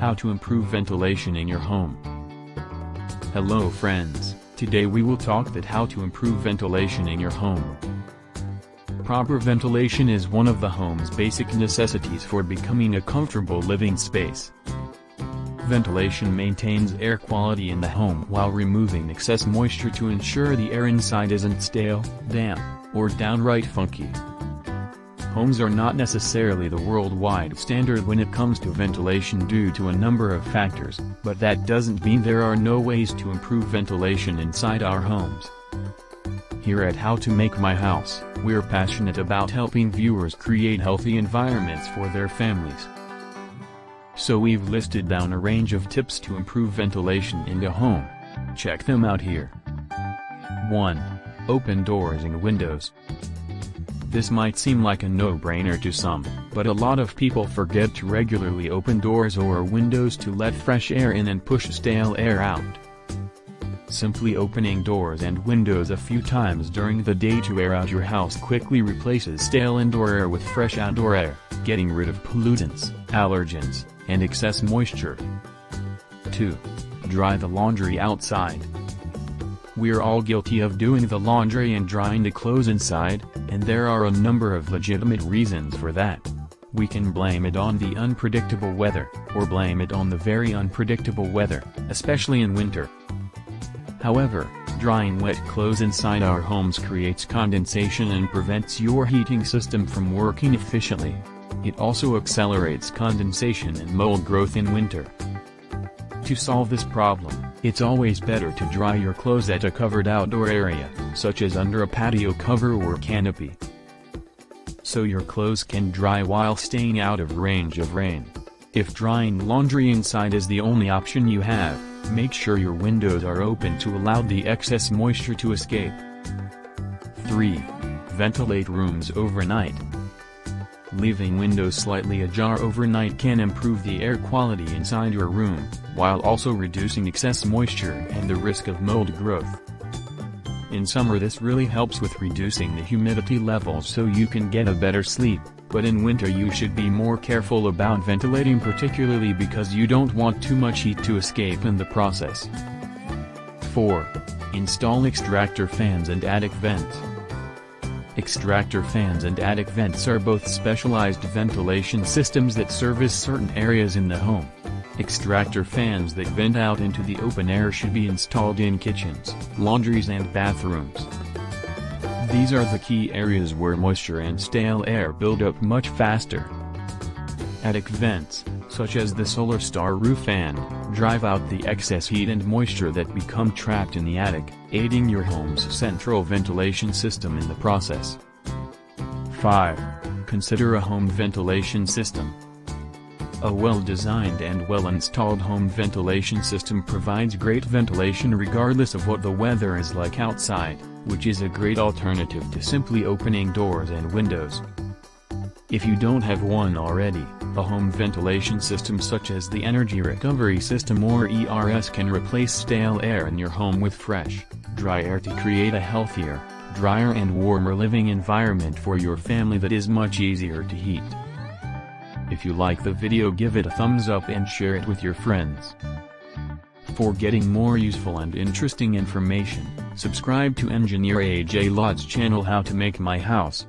How to improve ventilation in your home. Hello friends, today we will talk that how to improve ventilation in your home. Proper ventilation is one of the home's basic necessities for becoming a comfortable living space. Ventilation maintains air quality in the home while removing excess moisture to ensure the air inside isn't stale, damp, or downright funky. Homes are not necessarily the worldwide standard when it comes to ventilation due to a number of factors, but that doesn't mean there are no ways to improve ventilation inside our homes. Here at How to Make My House, we're passionate about helping viewers create healthy environments for their families. So we've listed down a range of tips to improve ventilation in the home. Check them out here. 1. Open doors and windows. This might seem like a no-brainer to some, but a lot of people forget to regularly open doors or windows to let fresh air in and push stale air out. Simply opening doors and windows a few times during the day to air out your house quickly replaces stale indoor air with fresh outdoor air, getting rid of pollutants, allergens, and excess moisture. 2. Dry the laundry outside. We're all guilty of doing the laundry and drying the clothes inside, and there are a number of legitimate reasons for that. We can blame it on the unpredictable weather, or blame it on the very unpredictable weather, especially in winter. However, drying wet clothes inside our homes creates condensation and prevents your heating system from working efficiently. It also accelerates condensation and mold growth in winter. To solve this problem, it's always better to dry your clothes at a covered outdoor area, such as under a patio cover or canopy, so your clothes can dry while staying out of range of rain. If drying laundry inside is the only option you have, make sure your windows are open to allow the excess moisture to escape. 3. Ventilate rooms overnight. Leaving windows slightly ajar overnight can improve the air quality inside your room, while also reducing excess moisture and the risk of mold growth. In summer this really helps with reducing the humidity levels so you can get a better sleep, but in winter you should be more careful about ventilating, particularly because you don't want too much heat to escape in the process. 4. Install extractor fans and attic vents. Extractor fans and attic vents are both specialized ventilation systems that service certain areas in the home. Extractor fans that vent out into the open air should be installed in kitchens, laundries and bathrooms. These are the key areas where moisture and stale air build up much faster. Attic vents, such as the Solar Star roof fan, drive out the excess heat and moisture that become trapped in the attic, aiding your home's central ventilation system in the process. 5. Consider a home ventilation system. A well-designed and well-installed home ventilation system provides great ventilation regardless of what the weather is like outside, which is a great alternative to simply opening doors and windows. If you don't have one already, a home ventilation system such as the Energy Recovery System or ERS can replace stale air in your home with fresh, dry air to create a healthier, drier and warmer living environment for your family that is much easier to heat. If you like the video, give it a thumbs up and share it with your friends. For getting more useful and interesting information, subscribe to Engineer AJ Lott's channel How to Make My House.